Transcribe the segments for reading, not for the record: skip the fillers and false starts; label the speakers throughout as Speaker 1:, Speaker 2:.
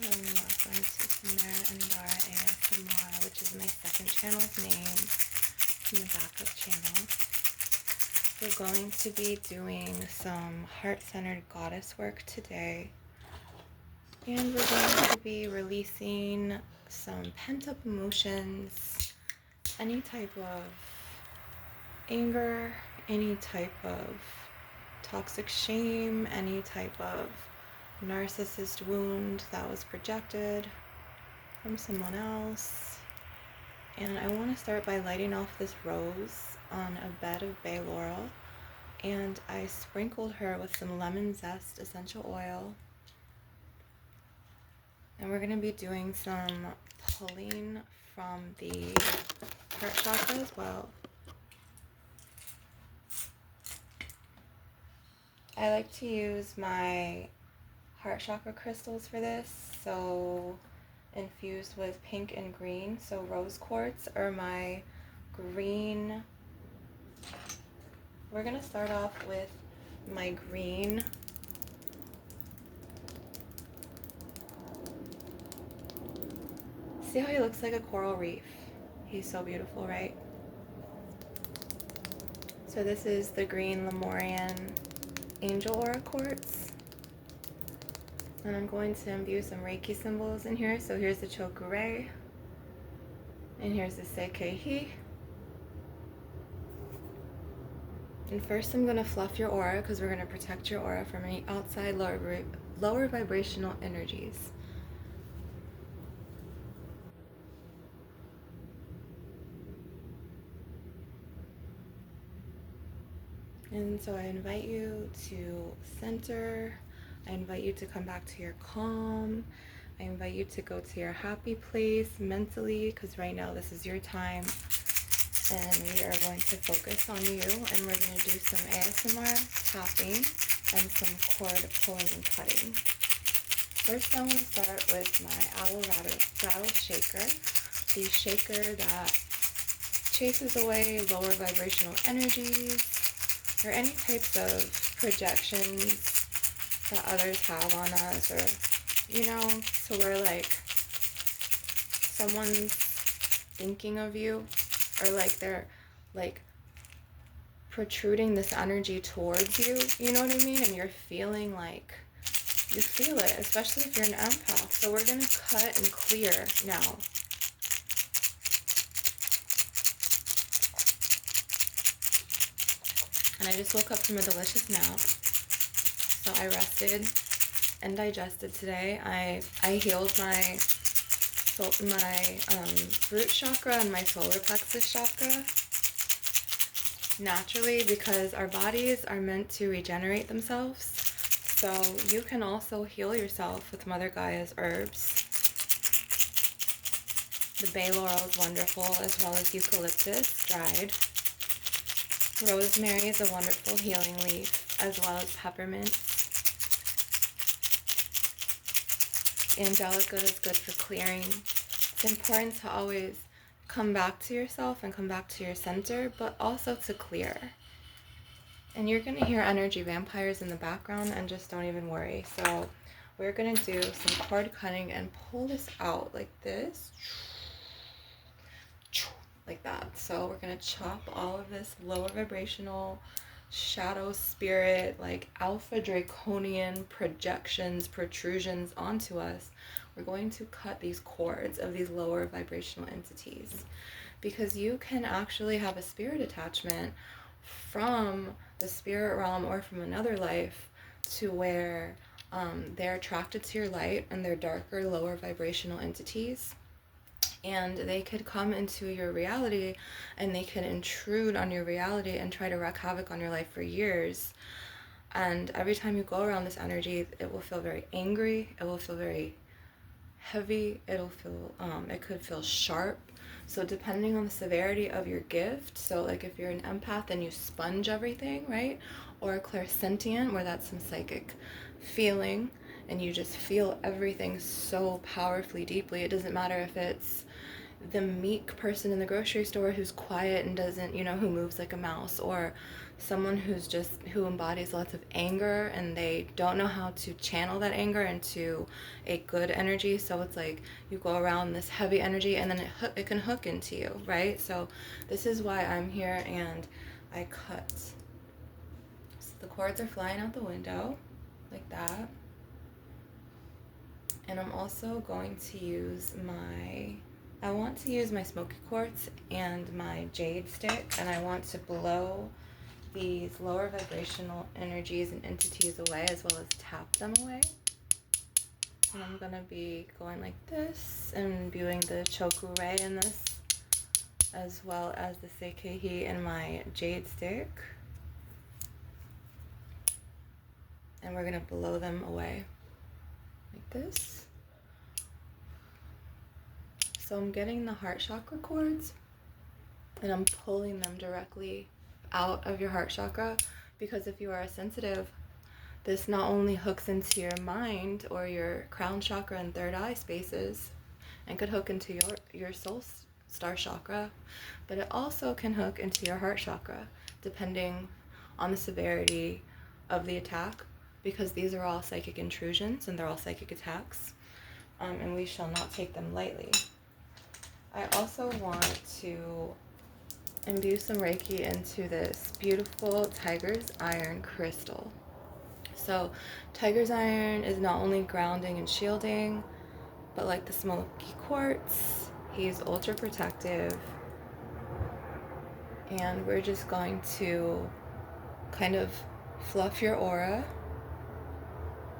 Speaker 1: welcome to Samara and Dara ASMR, which is my second channel's name, my backup channel. We're going to be doing some heart-centered goddess work today, and we're going to be releasing some pent-up emotions, any type of anger, any type of toxic shame, any type of narcissist wound that was projected from someone else. And I want to start by lighting off this rose on a bed of bay laurel, and I sprinkled her with some lemon zest essential oil, and we're going to be doing some pulling from the heart chakra as well. I like to use my heart chakra crystals for this, so infused with pink and green. So rose quartz are my green. We're gonna start off with my green. See how he looks like a coral reef? He's so beautiful, right? So this is the green Lemurian angel aura quartz. And I'm going to imbue some Reiki symbols in here. So here's the Chokurei, and here's the Seikei. And first I'm going to fluff your aura, because we're going to protect your aura from any outside lower vibrational energies. And so I invite you to center. I invite you to come back to your calm. I invite you to go to your happy place mentally, because right now this is your time. And we are going to focus on you, and we're going to do some ASMR tapping and some cord pulling and cutting. First, I'm going to start with my owl rattle shaker, the shaker that chases away lower vibrational energies or any types of projections that others have on us, or, you know, so we're like someone's thinking of you, or like they're like protruding this energy towards you, you know what I mean? And you're feeling like, you feel it, especially if you're an empath. So we're gonna cut and clear now. And I just woke up from a delicious nap. So I rested and digested today. I healed my root chakra and my solar plexus chakra naturally, because our bodies are meant to regenerate themselves. So you can also heal yourself with Mother Gaia's herbs. The bay laurel is wonderful, as well as eucalyptus dried. Rosemary is a wonderful healing leaf, as well as peppermint. Angelica is good for clearing. It's important to always come back to yourself and come back to your center, but also to clear. And you're going to hear energy vampires in the background, and just don't even worry. So we're going to do some cord cutting and pull this out like this. Like that. So we're going to chop all of this lower vibrational shadow spirit, like alpha draconian projections, protrusions onto us. We're going to cut these cords of these lower vibrational entities, because you can actually have a spirit attachment from the spirit realm or from another life to where they're attracted to your light, and they're darker, lower vibrational entities. And they could come into your reality, and they can intrude on your reality and try to wreak havoc on your life for years. And every time you go around this energy, it will feel very angry, it will feel very heavy, it'll feel it could feel sharp. So depending on the severity of your gift, so like if you're an empath and you sponge everything, right, or a clairsentient, where that's some psychic feeling and you just feel everything so powerfully deeply, it doesn't matter if it's the meek person in the grocery store who's quiet and doesn't, who moves like a mouse, or someone who embodies lots of anger and they don't know how to channel that anger into a good energy. So it's like you go around this heavy energy and then it can hook into you, right? So this is why I'm here, and I cut. So the cords are flying out the window like that. And I'm also going to use I want to use my smoky quartz and my jade stick, and I want to blow these lower vibrational energies and entities away, as well as tap them away. And I'm going to be going like this and imbuing the choku ray in this, as well as the sekehi in my jade stick. And we're going to blow them away like this. So I'm getting the heart chakra cords and I'm pulling them directly out of your heart chakra, because if you are sensitive, this not only hooks into your mind or your crown chakra and third eye spaces and could hook into your soul star chakra, but it also can hook into your heart chakra depending on the severity of the attack, because these are all psychic intrusions and they're all psychic attacks, and we shall not take them lightly. I also want to imbue some Reiki into this beautiful tiger's iron crystal. So tiger's iron is not only grounding and shielding, but like the smoky quartz, he's ultra protective. And we're just going to kind of fluff your aura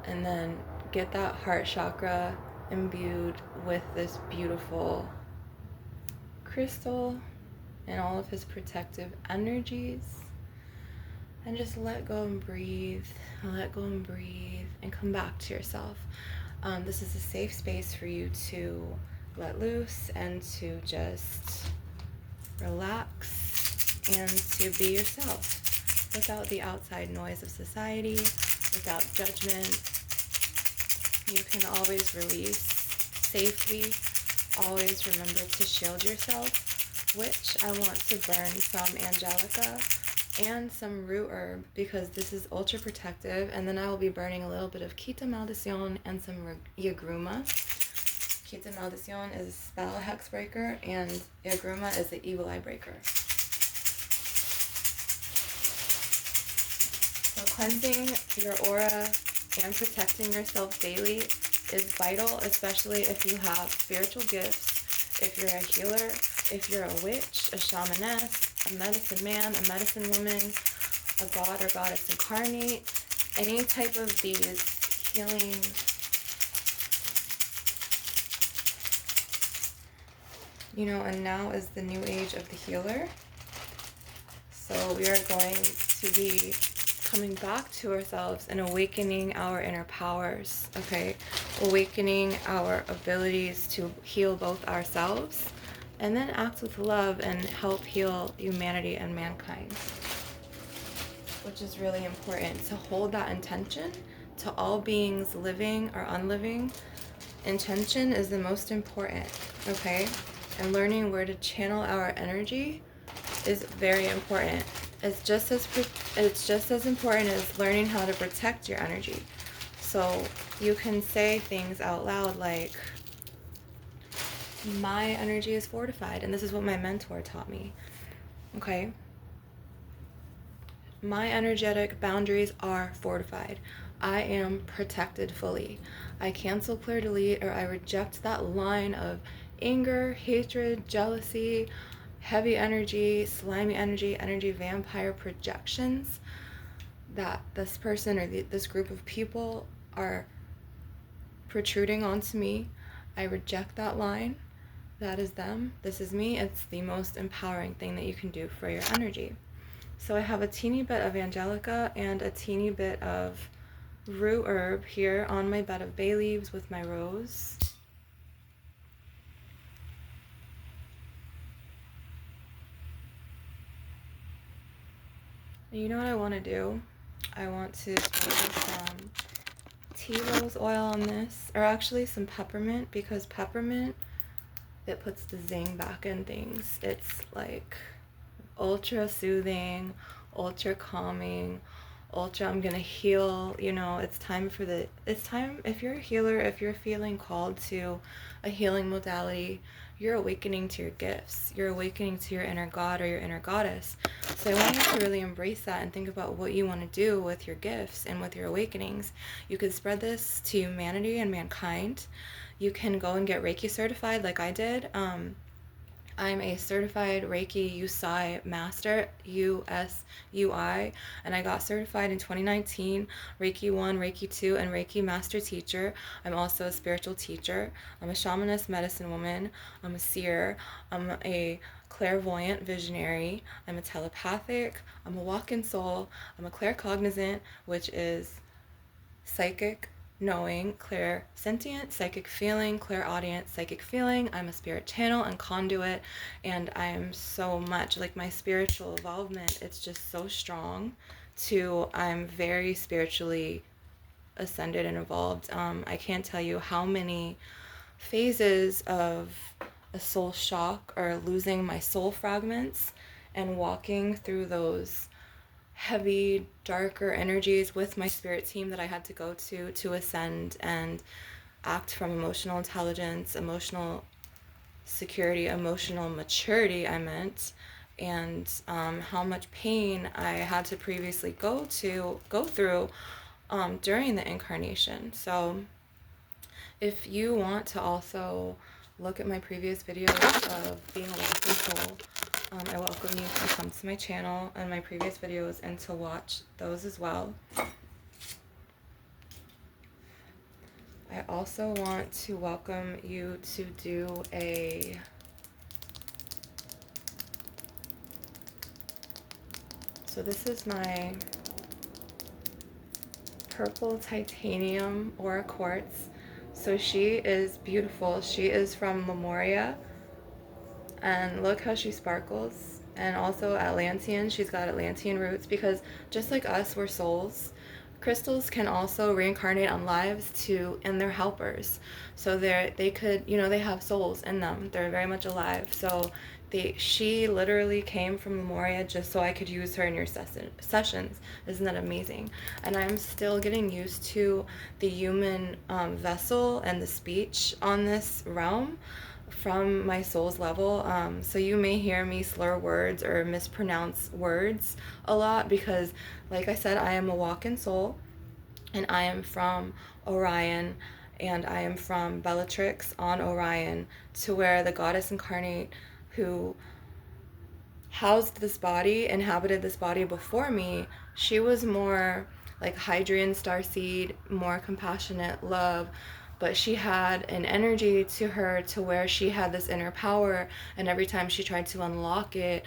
Speaker 1: and then get that heart chakra imbued with this beautiful crystal and all of his protective energies, and just let go and breathe, and come back to yourself. This is a safe space for you to let loose and to just relax and to be yourself without the outside noise of society, without judgment. You can always release safely. Always remember to shield yourself, which I want to burn some angelica and some root herb, because this is ultra protective. And then I will be burning a little bit of Quita Maldición and some Yagruma. Quita Maldición is a spell hex breaker, and Yagruma is the evil eye breaker. So cleansing your aura and protecting yourself daily is vital, especially if you have spiritual gifts, if you're a healer, if you're a witch, a shamaness, a medicine man, a medicine woman, a god or goddess incarnate, any type of these healing and now is the new age of the healer. So we are going to be coming back to ourselves and awakening our inner powers, okay? Awakening our abilities to heal both ourselves and then act with love and help heal humanity and mankind, which is really important, to hold that intention to all beings, living or unliving. Intention is the most important, okay? And learning where to channel our energy is very important. It's just as important as learning how to protect your energy. So you can say things out loud like, my energy is fortified, and this is what my mentor taught me, okay? My energetic boundaries are fortified. I am protected fully. I cancel, clear, delete, or I reject that line of anger, hatred, jealousy, heavy energy, slimy energy, energy vampire projections that this person or this group of people are protruding onto me. I reject that line. That is them. This is me. It's the most empowering thing that you can do for your energy. So I have a teeny bit of angelica and a teeny bit of root herb here on my bed of bay leaves with my rose. And you know what I want to do? I want to sprinkle some tea rose oil on this, or actually some peppermint, because peppermint it puts the zing back in things. It's like ultra soothing, ultra calming, ultra I'm gonna heal. You know, it's time if you're a healer, if you're feeling called to a healing modality, you're awakening to your gifts, you're awakening to your inner god or your inner goddess. So I want you to really embrace that and think about what you want to do with your gifts and with your awakenings. You could spread this to humanity and mankind. You can go and get Reiki certified like I did. I'm a certified Reiki Usui master, USUI, and I got certified in 2019, Reiki 1, Reiki 2, and Reiki master teacher. I'm also a spiritual teacher. I'm a shamanist medicine woman. I'm a seer. I'm a clairvoyant visionary. I'm a telepathic. I'm a walk-in soul. I'm a claircognizant, which is psychic knowing, clairsentient, psychic feeling, clairaudient, psychic feeling. I'm a spirit channel and conduit, and I am so much like my spiritual involvement. It's just so strong. I'm very spiritually ascended and evolved. I can't tell you how many phases of a soul shock or losing my soul fragments and walking through those heavy, darker energies with my spirit team that I had to go to ascend and act from emotional intelligence, emotional security, emotional maturity, I meant, and how much pain I had to previously go through during the incarnation. So if you want to also look at my previous videos of being a walking soul, I welcome you to come to my channel and my previous videos and to watch those as well. I also want to welcome you to do so this is my purple titanium aura quartz. So she is beautiful. She is from Memoria. And look how she sparkles. And also Atlantean, she's got Atlantean roots, because just like us, we're souls. Crystals can also reincarnate on lives and they're helpers. So they could, they have souls in them. They're very much alive. So she literally came from Memoria just so I could use her in your sessions. Isn't that amazing? And I'm still getting used to the human vessel and the speech on this realm from my soul's level. So you may hear me slur words or mispronounce words a lot because, like I said, I am a walk-in soul, and I am from Orion, and I am from Bellatrix on Orion, to where the goddess incarnate who housed this body, inhabited this body before me, she was more like Hydrian starseed, more compassionate, love, but she had an energy to her to where she had this inner power, and every time she tried to unlock it,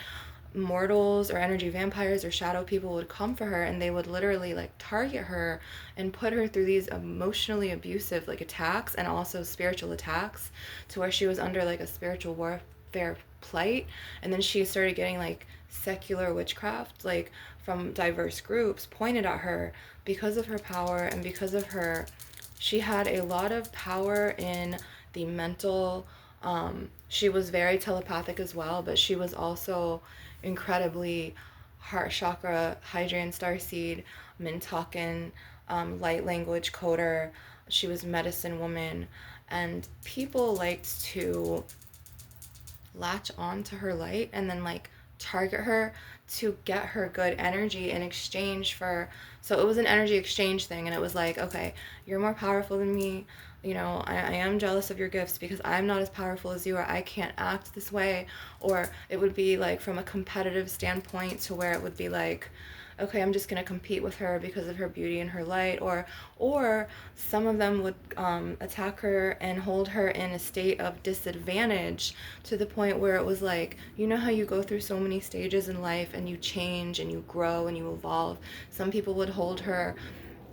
Speaker 1: mortals or energy vampires or shadow people would come for her, and they would literally like target her and put her through these emotionally abusive like attacks and also spiritual attacks, to where she was under like a spiritual warfare plight. And then she started getting like secular witchcraft like from diverse groups pointed at her because of her power, and because of her, she had a lot of power in the mental. She was very telepathic as well, but she was also incredibly heart chakra, Hydrian starseed, Mintakan, light language coder. She was medicine woman, and people liked to latch on to her light and then like target her to get her good energy in exchange for, so it was an energy exchange thing, and it was like, okay, you're more powerful than me, I am jealous of your gifts because I'm not as powerful as you, or I can't act this way. Or it would be like from a competitive standpoint, to where it would be like, okay, I'm just going to compete with her because of her beauty and her light. Or some of them would attack her and hold her in a state of disadvantage, to the point where it was like, you know how you go through so many stages in life and you change and you grow and you evolve. Some people would hold her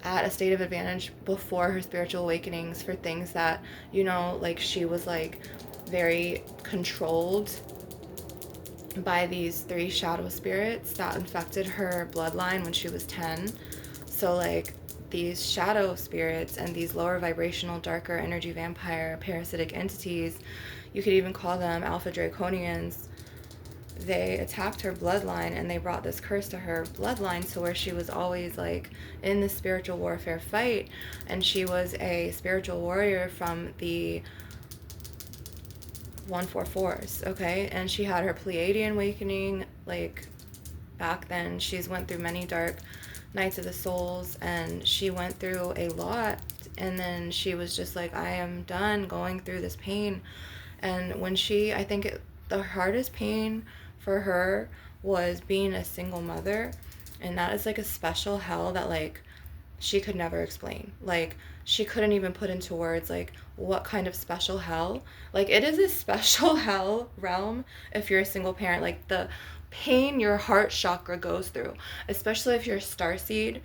Speaker 1: at a state of advantage before her spiritual awakenings for things that, like she was like very controlled by these 3 shadow spirits that infected her bloodline when she was 10. So like these shadow spirits and these lower vibrational, darker energy vampire parasitic entities, you could even call them alpha draconians, they attacked her bloodline and they brought this curse to her bloodline, to where she was always like in the spiritual warfare fight. And she was a spiritual warrior from the 144s, okay? And she had her Pleiadian awakening, like, back then. She's went through many dark nights of the souls, and she went through a lot. And then she was just like, I am done going through this pain. And when she, I think the hardest pain for her was being a single mother. And that is like a special hell that like she could never explain. Like, she couldn't even put into words like what kind of special hell. Like, it is a special hell realm if you're a single parent. Like, the pain your heart chakra goes through, especially if you're a starseed,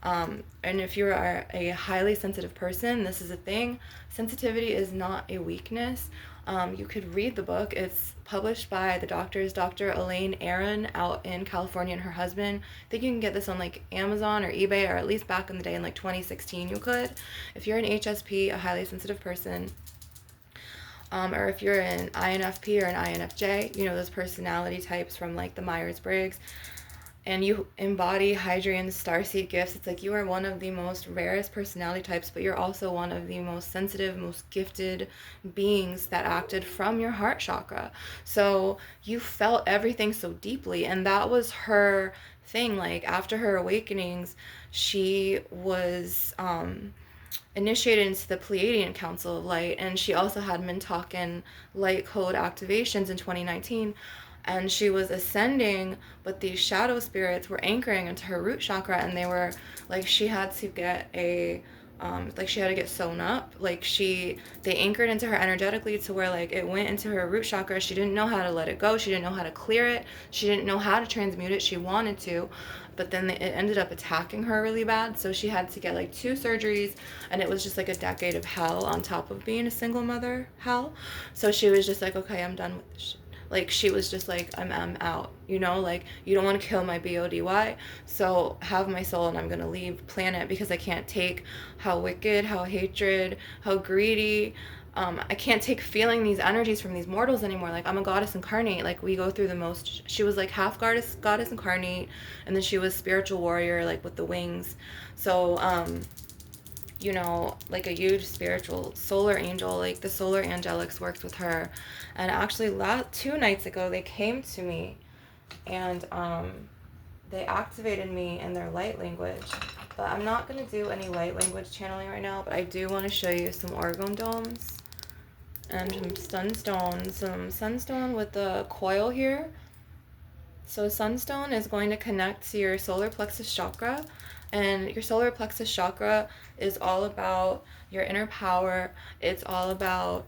Speaker 1: and if you are a highly sensitive person, this is a thing. Sensitivity is not a weakness. You could read the book. It's published by the doctors, Dr. Elaine Aron, out in California, and her husband. I think you can get this on like Amazon or eBay, or at least back in the day in like 2016 you could. If you're an HSP, a highly sensitive person, or if you're an INFP or an INFJ, you know, those personality types from like the Myers-Briggs, and you embody Hadrian's starseed gifts, it's like you are one of the most rarest personality types, but you're also one of the most sensitive, most gifted beings that acted from your heart chakra. So you felt everything so deeply, and that was her thing. Like, after her awakenings, she was initiated into the Pleiadian Council of Light, and she also had Mintakan light code activations in 2019. And she was ascending, but these shadow spirits were anchoring into her root chakra, and they were like, she had to get a like, she had to get sewn up. Like, they anchored into her energetically, to where like it went into her root chakra. She didn't know how to let it go. She didn't know how to clear it. She didn't know how to transmute it. She wanted to, but then it ended up attacking her really bad. So she had to get like 2 surgeries, and it was just like a decade of hell on top of being a single mother hell. So she was just like, okay, I'm done with this shit. Like, she was just like, I'm out, you know, like, you don't want to kill my BODY, so have my soul, and I'm gonna leave planet, because I can't take how wicked, how hatred, how greedy, I can't take feeling these energies from these mortals anymore. Like, I'm a goddess incarnate. Like, we go through the most. She was like half goddess incarnate, and then she was spiritual warrior, like with the wings. So you know, like a huge spiritual solar angel, like the solar angelics worked with her. And actually 2 nights ago they came to me, and they activated me in their light language. But I'm not going to do any light language channeling right now, but I do want to show you some orgone domes and some sunstone with the coil here. So sunstone is going to connect to your solar plexus chakra, and your solar plexus chakra is all about your inner power. It's all about,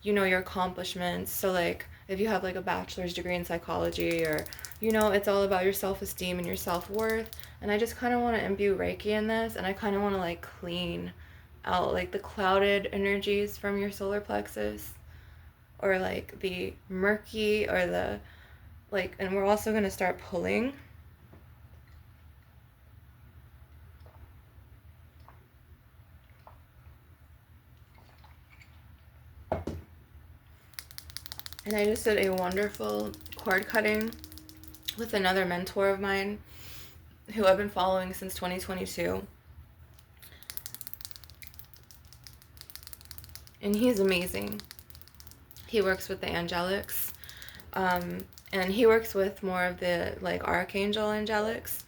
Speaker 1: you know, your accomplishments. So like, if you have like a bachelor's degree in psychology, or, you know, it's all about your self-esteem and your self-worth. And I just kind of want to imbue Reiki in this, and I kind of want to like clean out like the clouded energies from your solar plexus, or like the murky, or the like, and we're also going to start pulling. And I just did a wonderful cord cutting with another mentor of mine who I've been following since 2022. And he's amazing. He works with the angelics. And he works with more of the like archangel angelics.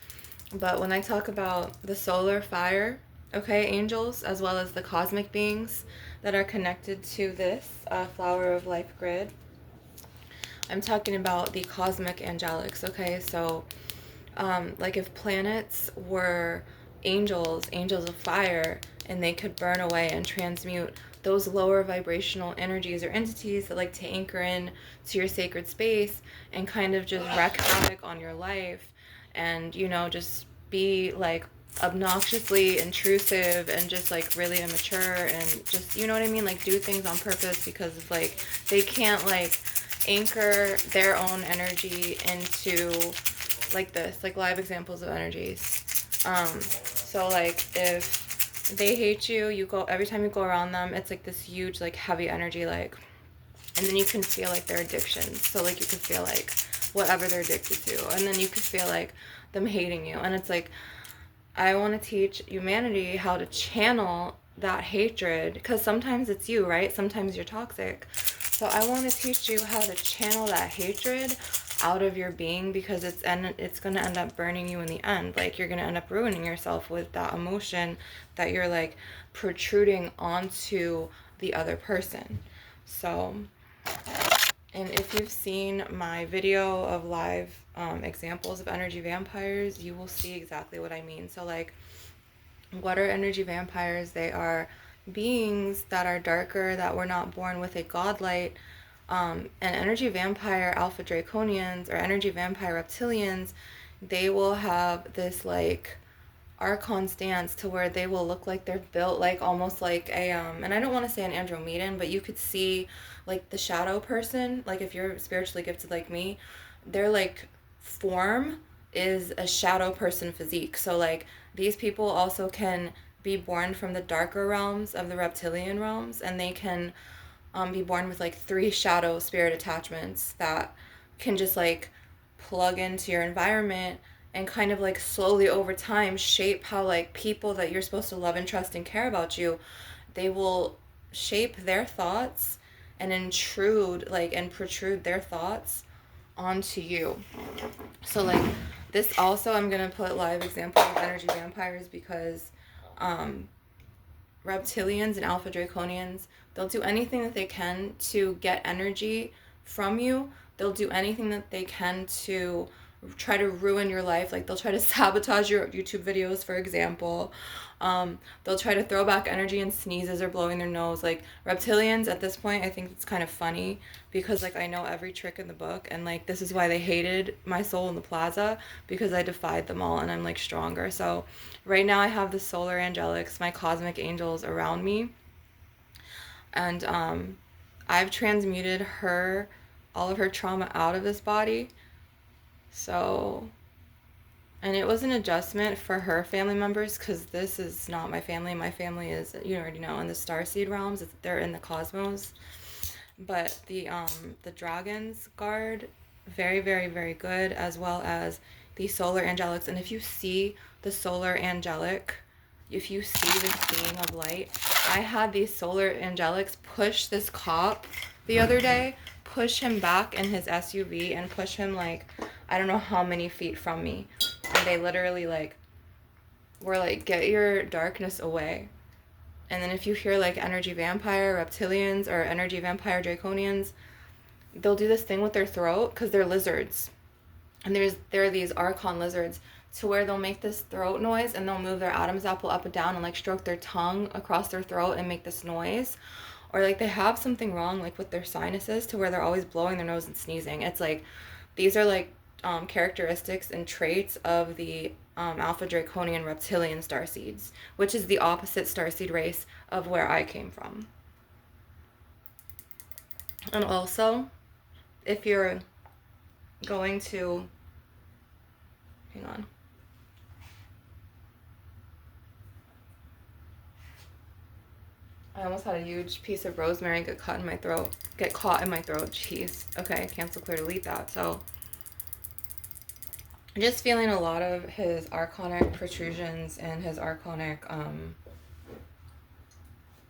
Speaker 1: But when I talk about the solar fire, okay, angels, as well as the cosmic beings that are connected to this flower of life grid, I'm talking about the cosmic angelics, okay? So like, if planets were angels of fire, and they could burn away and transmute those lower vibrational energies or entities that like to anchor in to your sacred space and kind of just wreak havoc on your life, and, you know, just be like obnoxiously intrusive and just like really immature, and just, you know what I mean, like do things on purpose because like they can't like anchor their own energy into like this, like live examples of energies. So like if they hate you, you go, every time you go around them, it's like this huge like heavy energy, like, and then you can feel like their addictions. So like you can feel like whatever they're addicted to, and then you can feel like them hating you. And it's like, I want to teach humanity how to channel that hatred, because sometimes it's you, right? Sometimes you're toxic. So I want to teach you how to channel that hatred out of your being, because it's going to end up burning you in the end. Like you're going to end up ruining yourself with that emotion that you're like protruding onto the other person. So, and if you've seen my video of live examples of energy vampires, you will see exactly what I mean. So like, what are energy vampires? They are beings that are darker, that were not born with a godlight. And energy vampire alpha draconians or energy vampire reptilians, they will have this like archon stance to where they will look like they're built like almost like a and I don't want to say an andromedan, but you could see like the shadow person, like if you're spiritually gifted like me, their like form is a shadow person physique. So like these people also can be born from the darker realms of the reptilian realms, and they can be born with like 3 shadow spirit attachments that can just like plug into your environment and kind of like slowly over time shape how like people that you're supposed to love and trust and care about you, they will shape their thoughts and intrude like and protrude their thoughts onto you. So like this also, I'm gonna put live examples of energy vampires because reptilians and alpha draconians, they'll do anything that they can to get energy from you. They'll do anything that they can to try to ruin your life. Like they'll try to sabotage your YouTube videos, for example. They'll try to throw back energy in sneezes or blowing their nose. Like reptilians at this point, I think it's kind of funny because like I know every trick in the book, and like this is why they hated my soul in the plaza, because I defied them all and I'm like stronger. So right now I have the solar angelics, my cosmic angels around me, and I've transmuted her, all of her trauma out of this body. So, and it was an adjustment for her family members, because this is not my family. My family is, you already know, in the starseed realms. They're in the cosmos. But the dragons guard, very, very, very good, as well as the solar angelics. And if you see the solar angelic, if you see this being of light, I had these solar angelics push this cop the other day, push him back in his SUV and push him like I don't know how many feet from me. And they literally like were like, get your darkness away. And then if you hear like energy vampire reptilians or energy vampire draconians, they'll do this thing with their throat because they're lizards. And there are these archon lizards to where they'll make this throat noise, and they'll move their Adam's apple up and down and like stroke their tongue across their throat and make this noise. Or like they have something wrong like with their sinuses to where they're always blowing their nose and sneezing. It's like these are like characteristics and traits of the alpha draconian reptilian starseeds, which is the opposite starseed race of where I came from. And also, if you're going to, hang on. I almost had a huge piece of rosemary get caught in my throat. Jeez. Okay, cancel, clear, delete that. So, just feeling a lot of his archonic protrusions and his archonic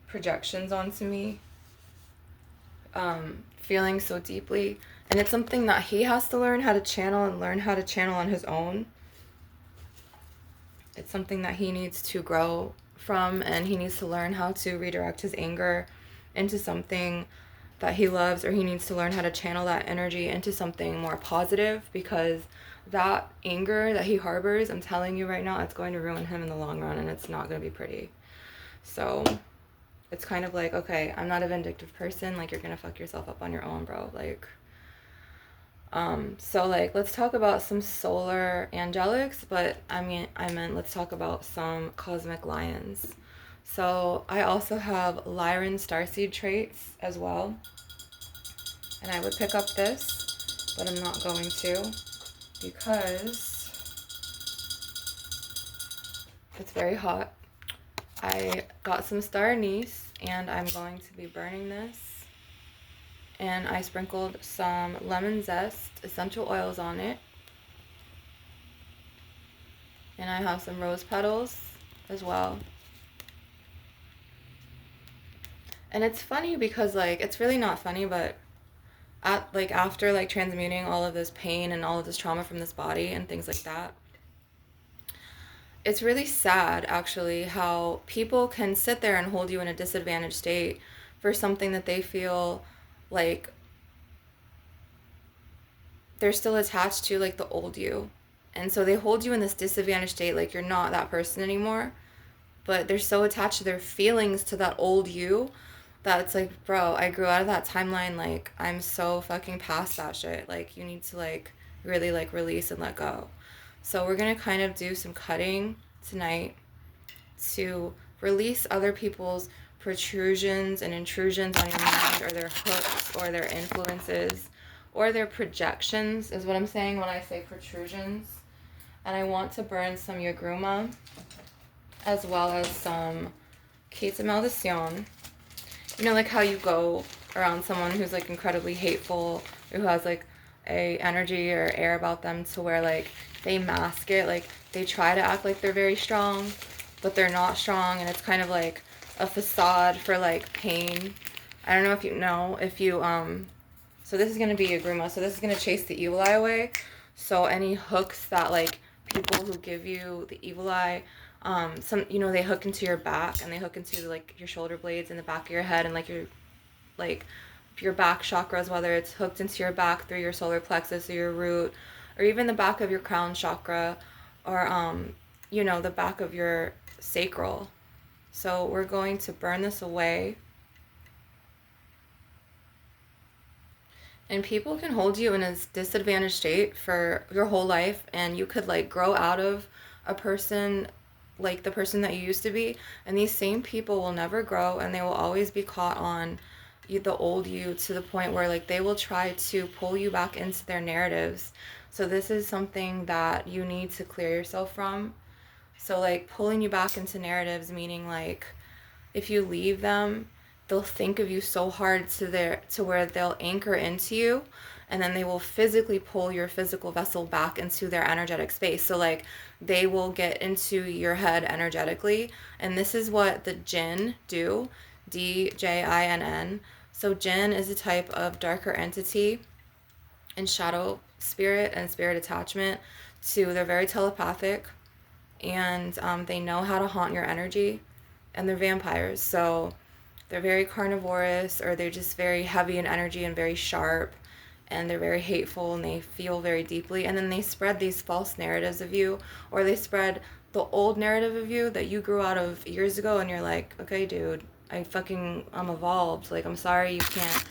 Speaker 1: projections onto me. Feeling so deeply. And it's something that he has to learn how to channel and learn how to channel on his own. It's something that he needs to grow from, and he needs to learn how to redirect his anger into something that he loves, or he needs to learn how to channel that energy into something more positive, because that anger that he harbors, I'm telling you right now, it's going to ruin him in the long run, and it's not going to be pretty. So it's kind of like, okay, I'm not a vindictive person, like you're going to fuck yourself up on your own, bro. Like so like let's talk about some solar angelics, but I meant let's talk about some cosmic lions. So I also have Lyran starseed traits as well, and I would pick up this, but I'm not going to, because It's very hot. I got some star anise and I'm going to be burning this. And I sprinkled some lemon zest, essential oils on it. And I have some rose petals as well. And it's funny because, like, it's really not funny, but after like transmuting all of this pain and all of this trauma from this body and things like that, it's really sad actually how people can sit there and hold you in a disadvantaged state for something that they feel like they're still attached to, like the old you. And so they hold you in this disadvantaged state like you're not that person anymore, but they're so attached to their feelings to that old you that it's like, bro, I grew out of that timeline. Like, I'm so fucking past that shit. Like, you need to, like, really, like, release and let go. So we're going to kind of do some cutting tonight to release other people's protrusions and intrusions on your mind, or their hooks or their influences or their projections is what I'm saying when I say protrusions. And I want to burn some Yagruma as well as some Queta Maldición. You know, like how you go around someone who's like incredibly hateful, or who has like a energy or air about them to where like they mask it, like they try to act like they're very strong, but they're not strong, and it's kind of like a facade for like pain. I don't know if you know, if you so this is gonna be a gruma, so this is gonna chase the evil eye away. So any hooks that like people who give you the evil eye, some, you know, they hook into your back and they hook into like your shoulder blades in the back of your head and like your back chakras, whether it's hooked into your back through your solar plexus or your root, or even the back of your crown chakra, or you know, the back of your sacral. So we're going to burn this away. And people can hold you in a disadvantaged state for your whole life, and you could like grow out of a person, like the person that you used to be, and these same people will never grow, and they will always be caught on the old you, to the point where like they will try to pull you back into their narratives. So this is something that you need to clear yourself from. So like pulling you back into narratives, meaning like if you leave them, they'll think of you so hard to where they'll anchor into you, and then they will physically pull your physical vessel back into their energetic space. So like they will get into your head energetically, and this is what the jinn do, Djinn. So jinn is a type of darker entity and shadow spirit and spirit attachment to, they're very telepathic, and they know how to haunt your energy, and they're vampires. So they're very carnivorous, or they're just very heavy in energy and very sharp, and they're very hateful, and they feel very deeply, and then they spread these false narratives of you, or they spread the old narrative of you that you grew out of years ago, and you're like, okay dude, I'm evolved, like I'm sorry you can't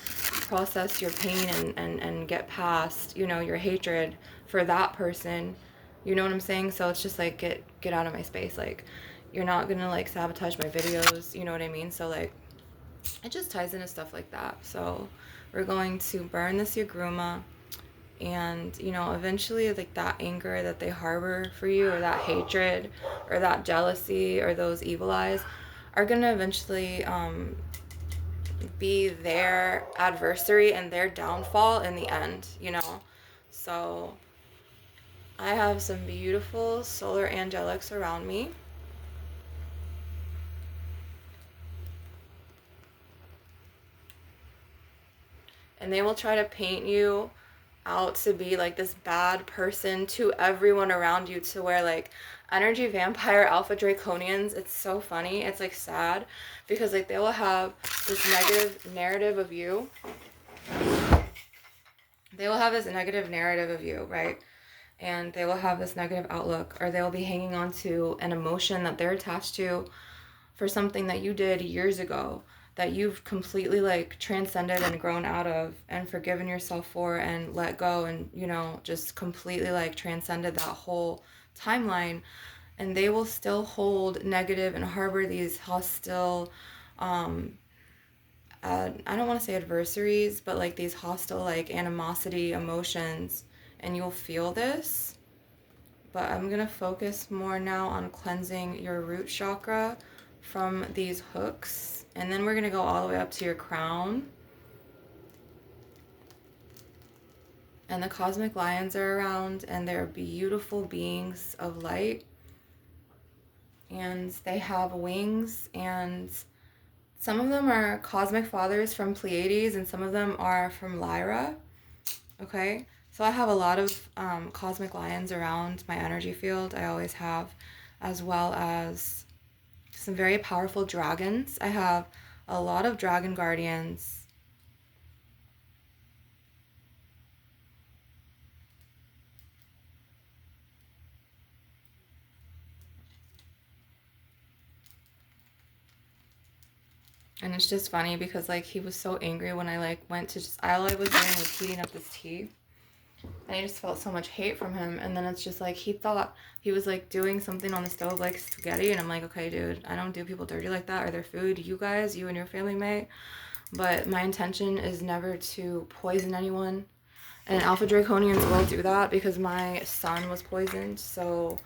Speaker 1: process your pain and get past, you know, your hatred for that person, you know what I'm saying? So it's just like, get out of my space, like you're not gonna like sabotage my videos, you know what I mean? So like it just ties into stuff like that. So we're going to burn this Yagruma, and you know, eventually like that anger that they harbor for you, or that hatred or that jealousy or those evil eyes, are gonna eventually be their adversary and their downfall in the end, you know. So I have some beautiful solar angelics around me. And they will try to paint you out to be like this bad person to everyone around you, to where like energy vampire alpha draconians, it's so funny, it's like sad, because like they will have this negative narrative of you. They will have this negative narrative of you, right? And they will have this negative outlook, or they will be hanging on to an emotion that they're attached to for something that you did years ago, that you've completely like transcended and grown out of and forgiven yourself for and let go, and you know, just completely like transcended that whole timeline. And they will still hold negative and harbor these hostile I don't want to say adversaries, but like these hostile like animosity emotions, and you'll feel this, but I'm going to focus more now on cleansing your root chakra from these hooks. And then we're going to go all the way up to your crown. And the cosmic lions are around, and they're beautiful beings of light. And they have wings, and some of them are cosmic fathers from Pleiades, and some of them are from Lyra. Okay? So I have a lot of cosmic lions around my energy field. I always have, as well as some very powerful dragons. I have a lot of dragon guardians. And it's just funny because like he was so angry when I like went to just, all I was doing was heating up this tea. And I just felt so much hate from him. And then it's just like he thought he was like doing something on the stove like spaghetti. And I'm like, okay, dude, I don't do people dirty like that or their food. You guys, you and your family may. But my intention is never to poison anyone. And Alpha Draconians will do that because my son was poisoned. So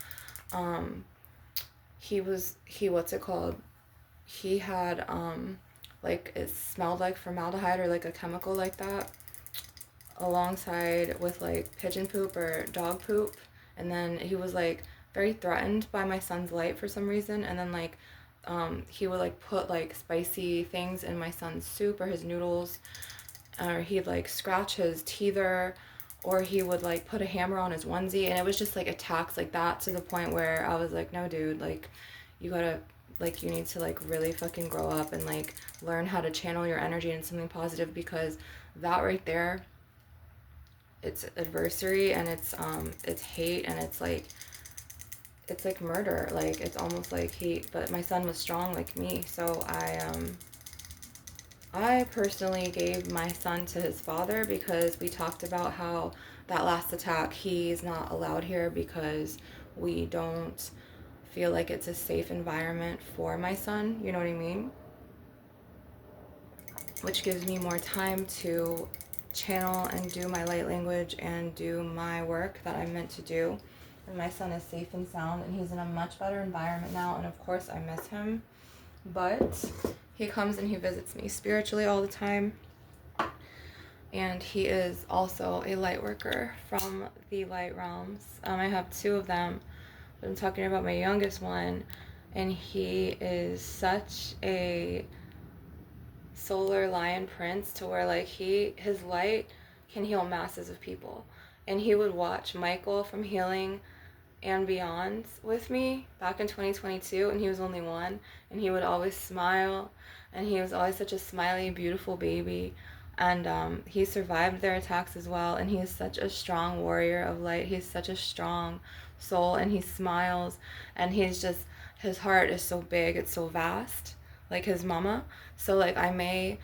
Speaker 1: what's it called? He had like it smelled like formaldehyde or like a chemical like that alongside with like pigeon poop or dog poop, and then he was like very threatened by my son's light for some reason, and then like he would like put like spicy things in my son's soup or his noodles, or he'd like scratch his teether, or he would like put a hammer on his onesie, and it was just like attacks like that to the point where I was like, no dude, like you gotta, like, you need to like really fucking grow up and like learn how to channel your energy into something positive, because that right there, it's adversary, and it's hate, and it's like murder. Like it's almost like hate. But my son was strong like me, so I personally gave my son to his father because we talked about how that last attack, he's not allowed here because we don't feel like it's a safe environment for my son, you know what I mean? Which gives me more time to channel and do my light language and do my work that I'm meant to do. And my son is safe and sound, and he's in a much better environment now, and of course I miss him, but he comes and he visits me spiritually all the time. And he is also a light worker from the light realms. I have two of them. I'm talking about my youngest one, and he is such a solar lion prince to where like his light can heal masses of people. And he would watch Michael from Healing and Beyond with me back in 2022, and he was only one, and he would always smile, and he was always such a smiley, beautiful baby. And he survived their attacks as well, and he is such a strong warrior of light. He's such a strong soul, and he smiles, and his heart is so big, it's so vast, like his mama. So like I may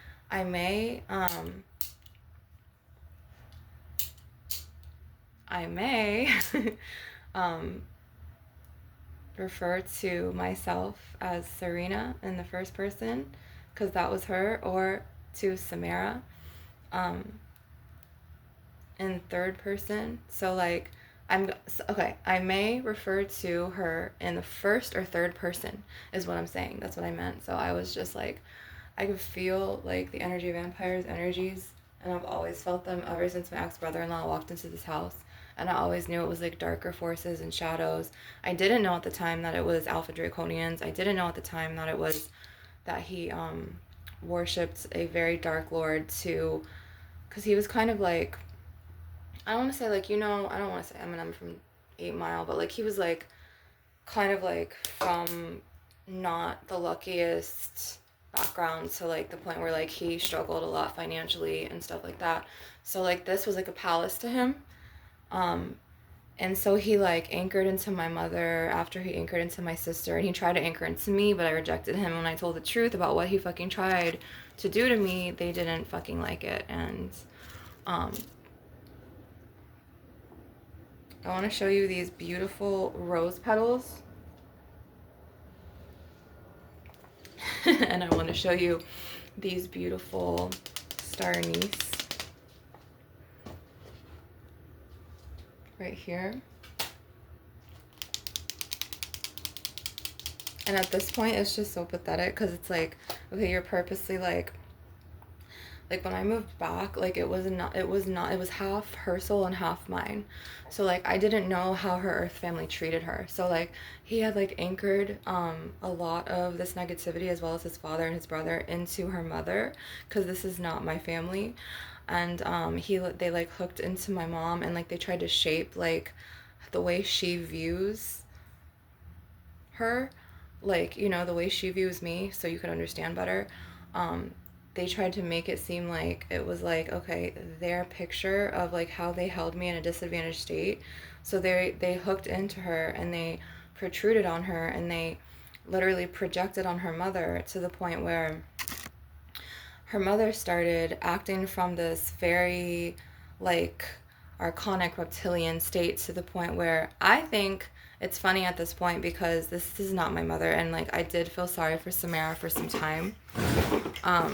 Speaker 1: refer to myself as Serena in the first person, because that was her, or to Samara in third person. So like I may refer to her in the first or third person is what I'm saying. That's what I meant. So I was just like, I could feel like the energy of vampires' energies, and I've always felt them ever since my ex-brother-in-law walked into this house. And I always knew it was like darker forces and shadows. I didn't know at the time that it was Alpha Draconians. I didn't know at the time that it was that he worshipped a very dark lord too, because he was kind of like, I don't want to say like, you know, I don't want to say Eminem from 8 Mile, but like he was like kind of like from not the luckiest background to like the point where like he struggled a lot financially and stuff like that. So like this was like a palace to him. And so he like anchored into my mother after he anchored into my sister, and he tried to anchor into me, but I rejected him. When I told the truth about what he fucking tried to do to me, they didn't fucking like it. And I want to show you these beautiful rose petals. And I want to show you these beautiful star anise right here. And at this point, it's just so pathetic because it's like, okay, you're purposely like when I moved back, like it was half her soul and half mine. So like I didn't know how her earth family treated her. So like he had like anchored a lot of this negativity, as well as his father and his brother, into her mother, because this is not my family. And they like hooked into my mom, and like they tried to shape like the way she views her, like, you know, the way she views me, so you can understand better. um they tried to make it seem like it was like, okay, their picture of like how they held me in a disadvantaged state. So they hooked into her, and they protruded on her, and they literally projected on her mother, to the point where her mother started acting from this very like archonic reptilian state, to the point where I think it's funny at this point, because this is not my mother, and like I did feel sorry for Samara for some time. um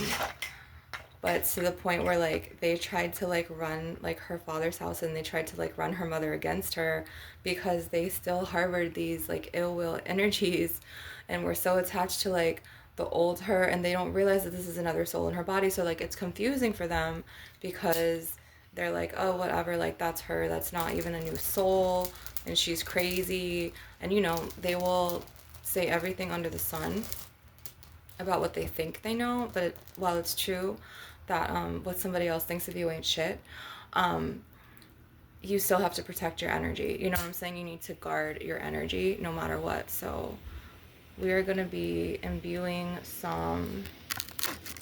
Speaker 1: but to the point where like they tried to like run like her father's house, and they tried to like run her mother against her, because they still harbored these like ill will energies, and were so attached to like the old her, and they don't realize that this is another soul in her body. So like it's confusing for them, because they're like, oh whatever, like that's her, that's not even a new soul, and she's crazy. And you know, they will say everything under the sun about what they think they know, but while it's true that what somebody else thinks of you ain't shit, um, you still have to protect your energy. You know what I'm saying? You need to guard your energy no matter what. So we are going to be imbuing some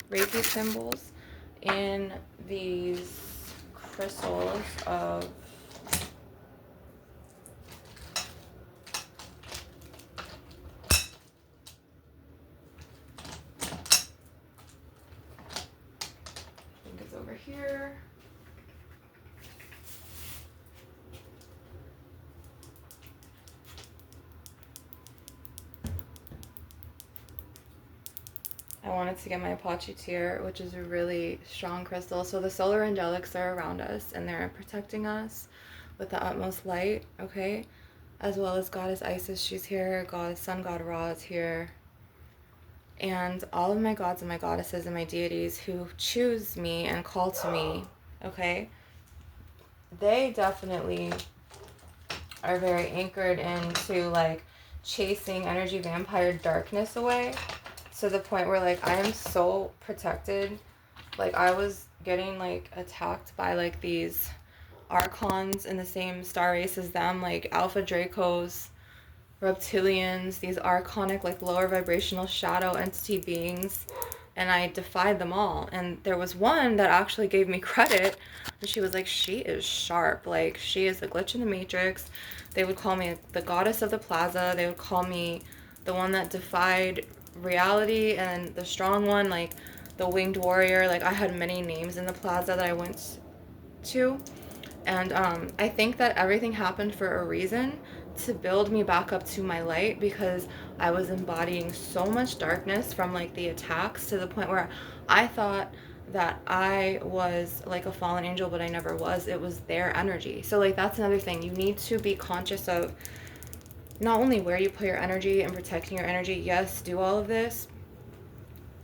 Speaker 1: Reiki symbols in these crystals of I think it's over here. I wanted to get my Apache Tear, which is a really strong crystal. So the solar angelics are around us, and they're protecting us with the utmost light, okay? As well as Goddess Isis, she's here. God, Sun God Ra is here. And all of my gods and my goddesses and my deities who choose me and call to me, okay? They definitely are very anchored into like chasing energy vampire darkness away, to the point where like I am so protected. Like I was getting like attacked by like these archons in the same star race as them, like alpha dracos, reptilians, these archonic like lower vibrational shadow entity beings, and I defied them all. And there was one that actually gave me credit, and she was like, she is sharp, like she is a glitch in the matrix. They would call me the goddess of the plaza. They would call me the one that defied reality, and the strong one, like the winged warrior. Like I had many names in the plaza that I went to. And I think that everything happened for a reason, to build me back up to my light, because I was embodying so much darkness from like the attacks, to the point where I thought that I was like a fallen angel, but I never was. It was their energy. So like that's another thing. You need to be conscious of not only where you put your energy and protecting your energy. Yes, do all of this,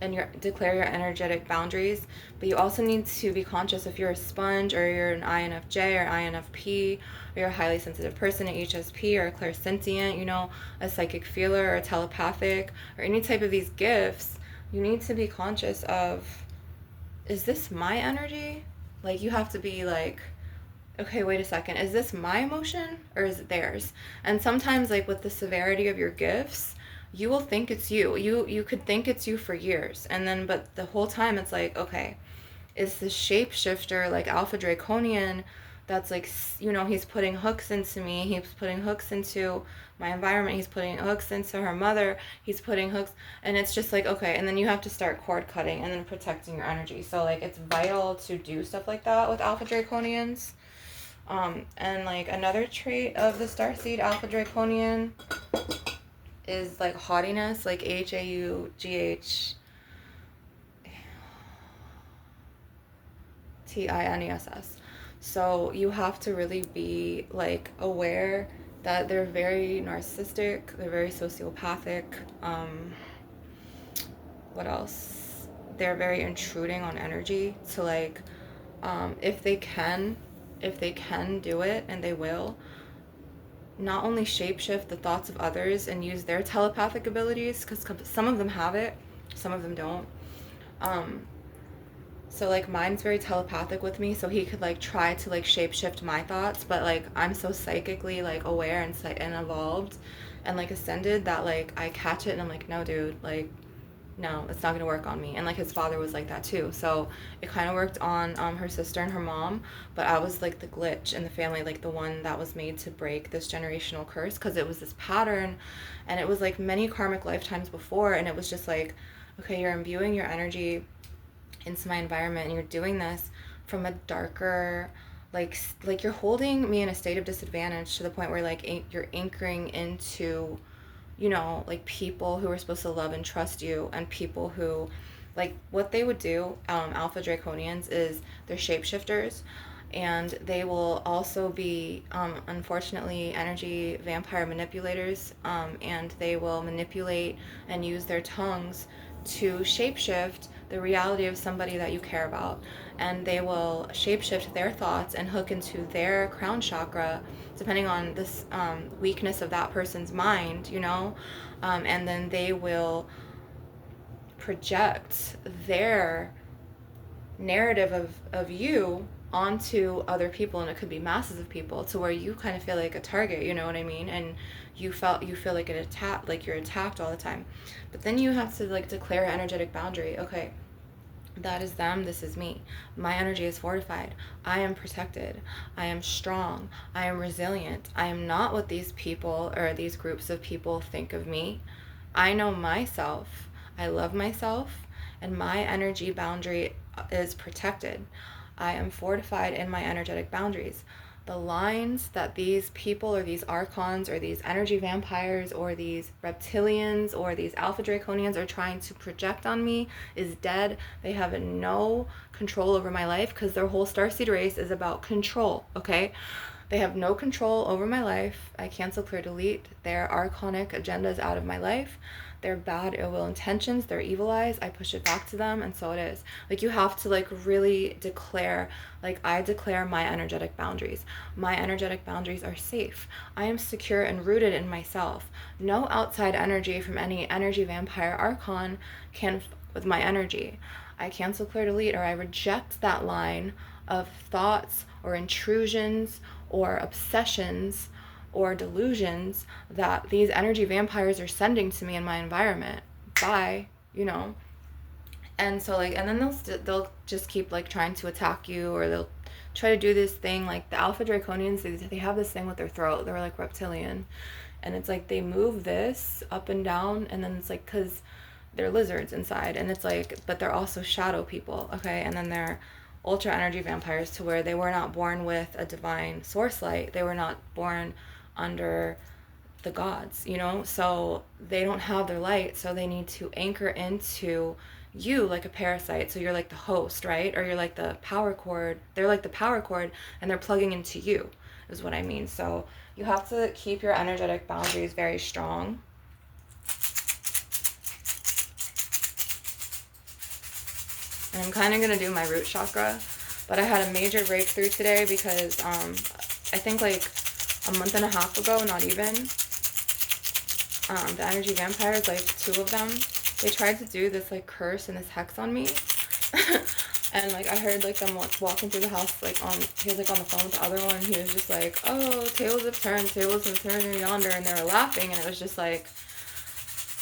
Speaker 1: and declare your energetic boundaries, but you also need to be conscious if you're a sponge, or you're an INFJ or INFP, or you're a highly sensitive person, an HSP, or a clairsentient, you know, a psychic feeler, or a telepathic, or any type of these gifts. You need to be conscious of, is this my energy? Like you have to be like, okay, wait a second, is this my emotion or is it theirs? And sometimes like with the severity of your gifts, you will think it's you. You could think it's you for years, and then but the whole time it's like, okay, is the shapeshifter like Alpha Draconian that's like, you know, he's putting hooks into me, he's putting hooks into my environment, he's putting hooks into her mother, he's putting hooks, and it's just like, okay, and then you have to start cord cutting and then protecting your energy. So like it's vital to do stuff like that with Alpha Draconians. And like another trait of the Starseed Alpha Draconian is like haughtiness, like HAUGHTINESS. So you have to really be like aware that they're very narcissistic, they're very sociopathic. What else? They're very intruding on energy. So like, if they can, do it, and they will, not only shapeshift the thoughts of others and use their telepathic abilities, because some of them have it, some of them don't. So like mine's very telepathic with me, so he could like try to like shapeshift my thoughts, but like I'm so psychically like aware and evolved and like ascended that like I catch it and I'm like, no dude, like no, it's not gonna work on me. And like his father was like that too. So it kind of worked on her sister and her mom, but I was like the glitch in the family, like the one that was made to break this generational curse, because it was this pattern, and it was like many karmic lifetimes before, and it was just like, okay, you're imbuing your energy into my environment, and you're doing this from a darker, like you're holding me in a state of disadvantage to the point where like you're anchoring into, you know, like people who are supposed to love and trust you, and people who, like, what they would do, alpha draconians, is they're shapeshifters, and they will also be, unfortunately, energy vampire manipulators, and they will manipulate and use their tongues to shapeshift the reality of somebody that you care about, and they will shapeshift their thoughts and hook into their crown chakra depending on this weakness of that person's mind, you know, and then they will project their narrative of you onto other people, and it could be masses of people, to where you kind of feel like a target, you know what I mean, and you feel like an attack, like you're attacked all the time. But then you have to like declare an energetic boundary. Okay, that is them, this is me. My energy is fortified. I am protected. I am strong. I am resilient. I am not what these people or these groups of people think of me. I know myself. I love myself, and my energy boundary is protected. I am fortified in my energetic boundaries. The lines that these people or these archons or these energy vampires or these reptilians or these alpha draconians are trying to project on me is dead. They have no control over my life, because their whole starseed race is about control, okay? They have no control over my life. I cancel, clear, delete their archonic agendas out of my life. Their bad, ill will intentions, their evil eyes, I push it back to them, and so it is. Like, you have to like really declare, like, I declare my energetic boundaries. My energetic boundaries are safe. I am secure and rooted in myself. No outside energy from any energy vampire archon can f with my energy. I cancel, clear, delete, or I reject that line of thoughts or intrusions or obsessions or delusions that these energy vampires are sending to me in my environment. Bye, you know. And so like, and then they'll just keep like trying to attack you, or they'll try to do this thing, like the alpha draconians, they have this thing with their throat, they're like reptilian, and it's like they move this up and down, and then it's like, because they're lizards inside, and it's like, but they're also shadow people, okay? And then they're ultra energy vampires, to where they were not born with a divine source light, they were not born under the gods, you know, so they don't have their light, so they need to anchor into you like a parasite. So you're like the host, right? Or you're like the power cord, they're like the power cord, and they're plugging into you, is what I mean. So you have to keep your energetic boundaries very strong. And I'm kind of going to do my root chakra, but I had a major breakthrough today, because I think like a month and a half ago, not even, the energy vampires, like 2 of them, they tried to do this like curse and this hex on me. And like I heard like them walking through the house, like he was like on the phone with the other one, he was just like, oh, tables have turned yonder, and they were laughing, and it was just like,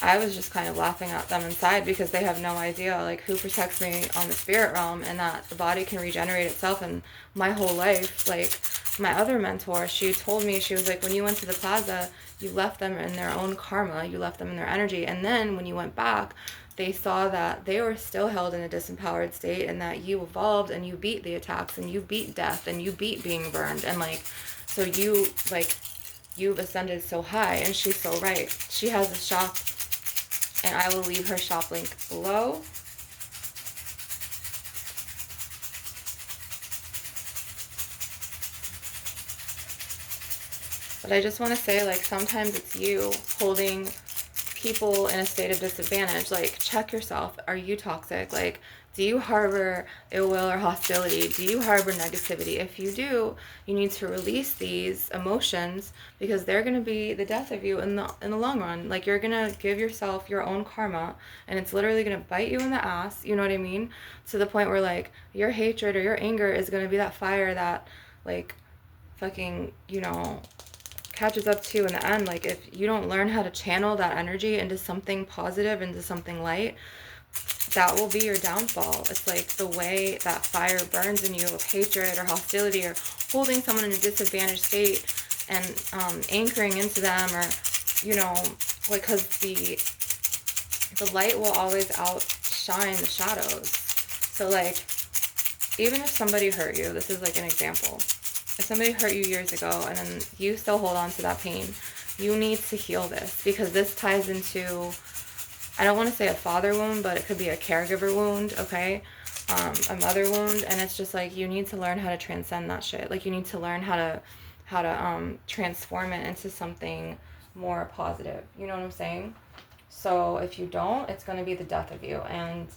Speaker 1: I was just kind of laughing at them inside, because they have no idea like who protects me on the spirit realm, and that the body can regenerate itself. And my whole life, like my other mentor, she told me, she was like, when you went to the plaza, you left them in their own karma, you left them in their energy, and then when you went back, they saw that they were still held in a disempowered state, and that you evolved and you beat the attacks, and you beat death, and you beat being burned, and like, so you like, you've ascended so high. And she's so right. She has a shop, and I will leave her shop link below. But I just want to say, like, sometimes it's you holding people in a state of disadvantage. Like, check yourself. Are you toxic? Like, do you harbor ill will or hostility? Do you harbor negativity? If you do, you need to release these emotions, because they're going to be the death of you in the long run. Like, you're going to give yourself your own karma, and it's literally going to bite you in the ass, you know what I mean? To the point where, like, your hatred or your anger is going to be that fire that, like, fucking, you know, catches up to you in the end. Like, if you don't learn how to channel that energy into something positive, into something light, that will be your downfall. It's like the way that fire burns in you of hatred or hostility, or holding someone in a disadvantaged state and anchoring into them, or, you know, like, because the light will always outshine the shadows. So, like, even if somebody hurt you, this is like an example. If somebody hurt you years ago and then you still hold on to that pain, you need to heal this, because this ties into, I don't want to say a father wound, but it could be a caregiver wound, okay? A mother wound. And it's just like, you need to learn how to transcend that shit. Like, you need to learn how to transform it into something more positive. You know what I'm saying? So if you don't, it's going to be the death of you. And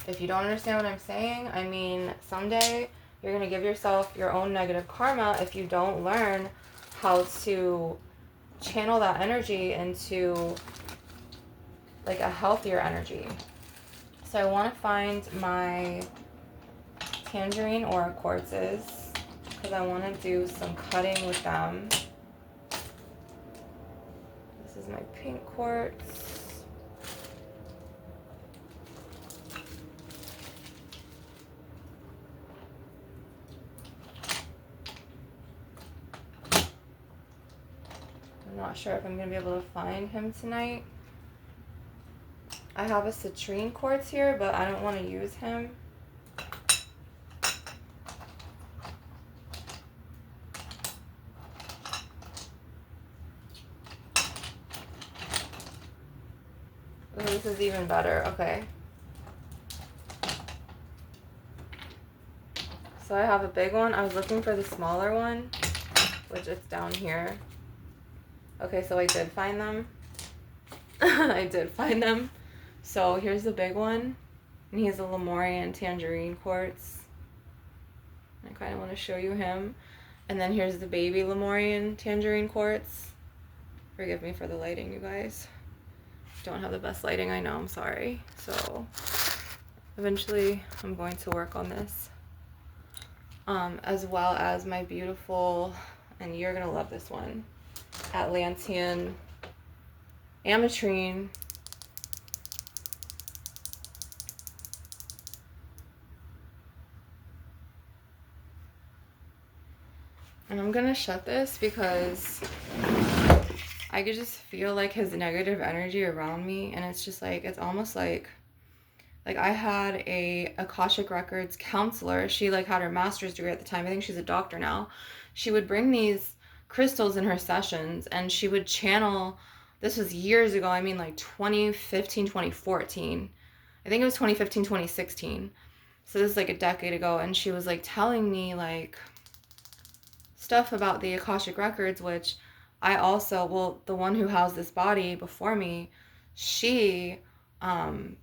Speaker 1: if you don't understand what I'm saying, I mean, someday you're going to give yourself your own negative karma if you don't learn how to channel that energy into, like, a healthier energy. So I want to find my tangerine aura quartzes, because I want to do some cutting with them. This is my pink quartz. I'm not sure if I'm going to be able to find him tonight. I have a citrine quartz here, but I don't want to use him. Oh, this is even better. Okay. So I have a big one. I was looking for the smaller one, which is down here. Okay, so I did find them. I did find them. So here's the big one, and he's a Lemurian tangerine quartz. I kind of want to show you him. And then here's the baby Lemurian tangerine quartz. Forgive me for the lighting, you guys. Don't have the best lighting, I know, I'm sorry. So eventually I'm going to work on this. As well as my beautiful, and you're gonna love this one, Atlantean ametrine. And I'm gonna shut this because I could just feel, like, his negative energy around me, and it's just like, it's almost like I had a Akashic Records counselor. She, like, had her master's degree at the time. I think she's a doctor now. She would bring these crystals in her sessions, and she would channel, this was years ago, I mean, like 2015, 2014. I think it was 2015, 2016. So this is like a decade ago, and she was, like, telling me, like, stuff about the Akashic Records, which I also, well, the one who housed this body before me, she was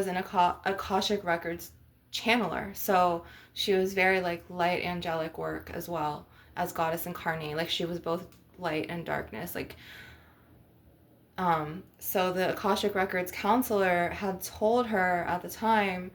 Speaker 1: an Akashic Records channeler. So she was very, like, light angelic work as well as goddess incarnate. Like, she was both light and darkness. Like, so the Akashic Records counselor had told her at the time,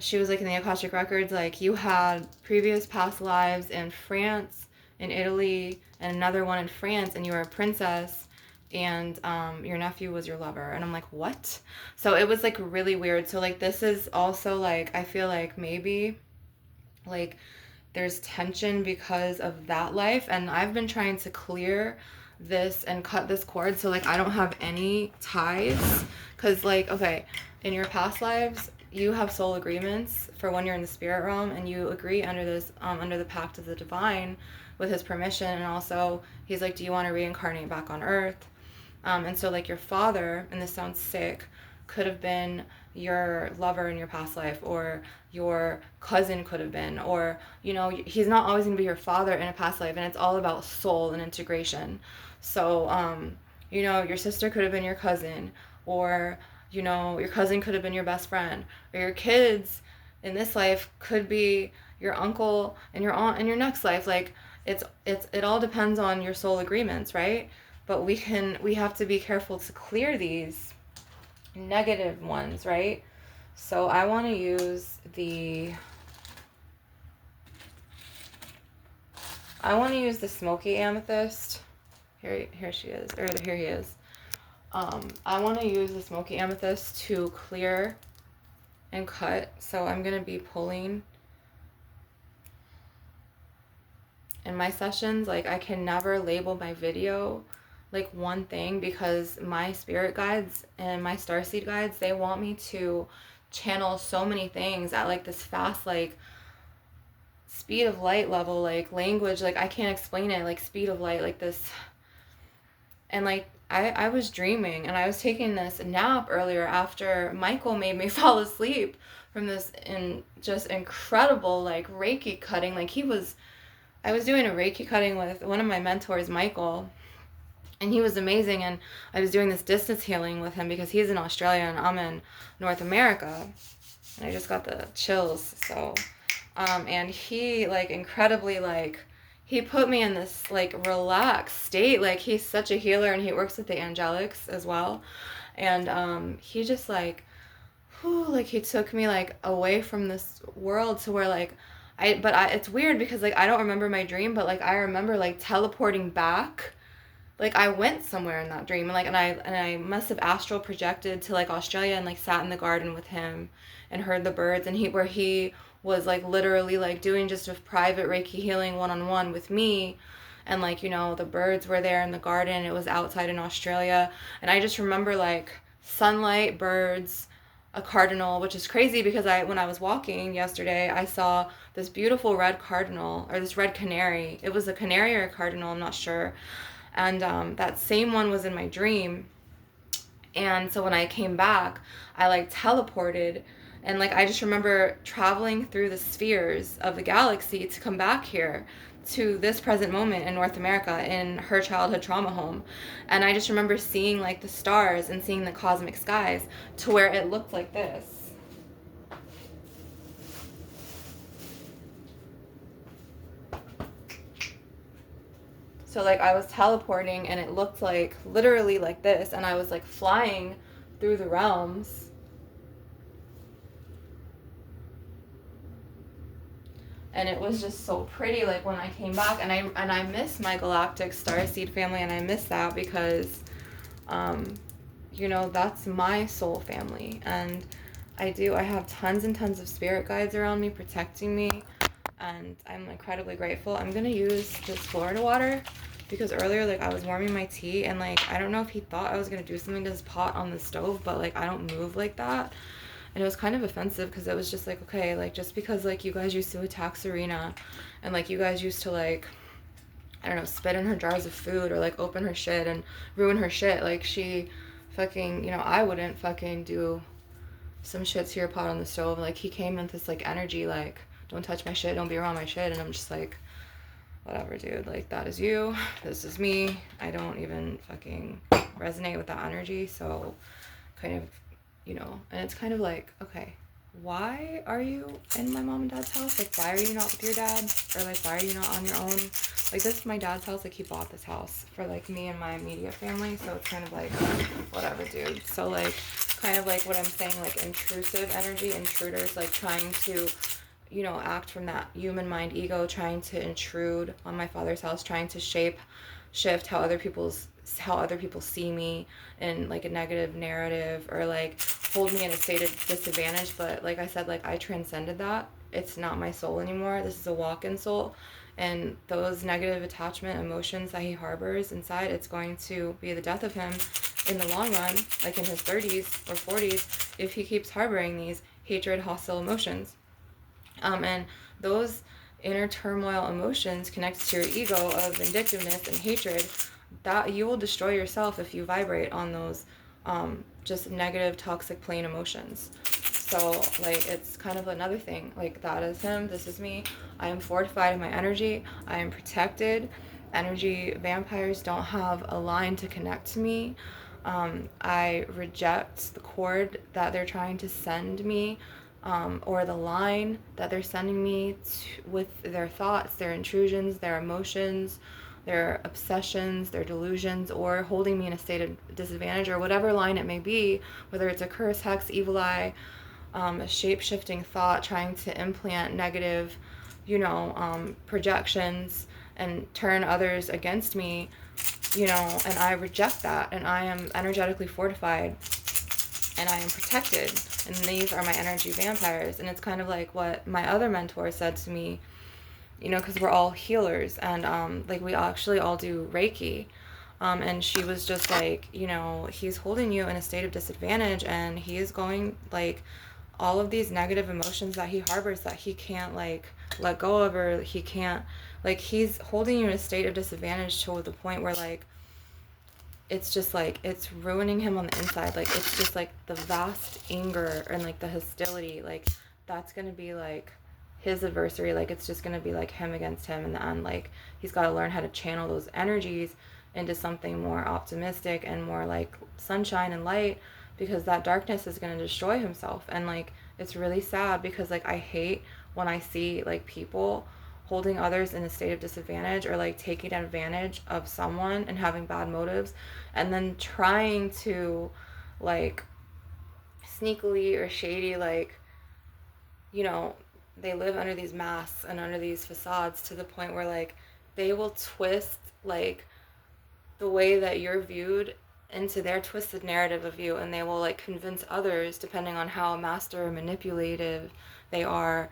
Speaker 1: she was like, in the Akashic Records, like, you had previous past lives in France, in Italy, and another one in France, and you were a princess, and your nephew was your lover. And I'm like, what? So it was, like, really weird. So, like, this is also, like, I feel like maybe, like, there's tension because of that life, and I've been trying to clear this and cut this cord so, like, I don't have any ties, because, like, okay, in your past lives you have soul agreements for when you're in the spirit realm, and you agree under this under the pact of the divine with his permission. And also he's like, do you want to reincarnate back on earth? And so, like, your father, and this sounds sick, could have been your lover in your past life, or your cousin could have been, or, you know, he's not always going to be your father in a past life, and it's all about soul and integration. So, you know, your sister could have been your cousin, or, you know, your cousin could have been your best friend, or your kids in this life could be your uncle and your aunt in your next life. Like, it all depends on your soul agreements, right? But we have to be careful to clear these negative ones, right? So I want to use the smoky amethyst. Here she is, or here he is. I want to use the smoky amethyst to clear and cut. So I'm going to be pulling in my sessions. Like, I can never label my video like one thing, because my spirit guides and my starseed guides, they want me to channel so many things at like this fast, like speed of light level, like language, like I can't explain it, like speed of light, like this. And like I was dreaming, and I was taking this nap earlier after Michael made me fall asleep from this just incredible like Reiki cutting. Like, I was doing a Reiki cutting with one of my mentors, Michael, and he was amazing. And I was doing this distance healing with him because he's in Australia and I'm in North America. And I just got the chills. So, and he like incredibly, like, he put me in this like relaxed state. Like, he's such a healer, and he works with the angelics as well. And he just like, like he took me like away from this world to where like, it's weird because like I don't remember my dream, but like I remember like teleporting back. Like, I went somewhere in that dream, and like, and I must have astral projected to like Australia, and like sat in the garden with him and heard the birds, and he was like literally like doing just a private Reiki healing one-on-one with me. And like, you know, the birds were there in the garden. It was outside in Australia, and I just remember like sunlight, birds, a cardinal, which is crazy because when I was walking yesterday, I saw this beautiful red cardinal, or this red canary. It was a canary or a cardinal, I'm not sure. And that same one was in my dream. And so when I came back, I like teleported, and like I just remember traveling through the spheres of the galaxy to come back here to this present moment in North America, in her childhood trauma home. And I just remember seeing like the stars and seeing the cosmic skies to where it looked like this. So like I was teleporting, and it looked like literally like this, and I was like flying through the realms. And it was just so pretty, like when I came back. And I miss my galactic starseed family, and I miss that because you know, that's my soul family. And I have tons and tons of spirit guides around me protecting me, and I'm incredibly grateful. I'm gonna use this Florida water because earlier like I was warming my tea, and like I don't know if he thought I was gonna do something to this pot on the stove, but like I don't move like that. And it was kind of offensive because it was just like, okay, like just because like you guys used to attack Serena, and like you guys used to like, I don't know, spit in her jars of food, or like open her shit and ruin her shit, like she fucking, you know, I wouldn't fucking do some shit to your pot on the stove. Like, he came with this like energy, like, don't touch my shit, don't be around my shit. And I'm just like, whatever, dude, like that is you, this is me. I don't even fucking resonate with that energy. So kind of, you know, and it's kind of like, okay, why are you in my mom and dad's house? Like, why are you not with your dad? Or like, why are you not on your own? Like, this is my dad's house. Like, he bought this house for like me and my immediate family. So it's kind of like, whatever, dude. So like, kind of like what I'm saying, like intrusive energy, intruders, like trying to, you know, act from that human mind ego, trying to intrude on my father's house, trying to shift how other people see me in like a negative narrative, or like hold me in a state of disadvantage. But like I said, like I transcended that. It's not my soul anymore. This is a walk-in soul. And those negative attachment emotions that he harbors inside, it's going to be the death of him in the long run, like in his 30s or 40s, if he keeps harboring these hatred, hostile emotions. And those inner turmoil emotions connect to your ego of vindictiveness and hatred, that you will destroy yourself if you vibrate on those just negative, toxic, plain emotions. So, like, it's kind of another thing. Like, that is him, this is me. I am fortified in my energy. I am protected. Energy vampires don't have a line to connect to me. I reject the cord that they're trying to send me, or the line that they're sending me with their thoughts, their intrusions, their emotions, their obsessions, their delusions, or holding me in a state of disadvantage, or whatever line it may be, whether it's a curse, hex, evil eye, a shape-shifting thought trying to implant negative, projections and turn others against me, and I reject that, and I am energetically fortified, and I am protected, and these are my energy vampires. And it's kind of like what my other mentor said to me, because we're all healers, and like, we actually all do Reiki, and she was just like, he's holding you in a state of disadvantage, and he is going, like, all of these negative emotions that he harbors that he can't, like, let go of, or he can't, like, he's holding you in a state of disadvantage to the point where, like, it's just like, it's ruining him on the inside. Like, it's just like the vast anger and, like, the hostility, like, that's gonna be like his adversary. Like, it's just gonna be like him against him in the end. Like, he's got to learn how to channel those energies into something more optimistic and more like sunshine and light, because that darkness is going to destroy himself. And, like, it's really sad, because, like, I hate when I see, like, people holding others in a state of disadvantage, or, like, taking advantage of someone and having bad motives, and then trying to, like, sneakily or shady, like, they live under these masks and under these facades to the point where, like, they will twist, like, the way that you're viewed into their twisted narrative of you, and they will, like, convince others, depending on how master manipulative they are,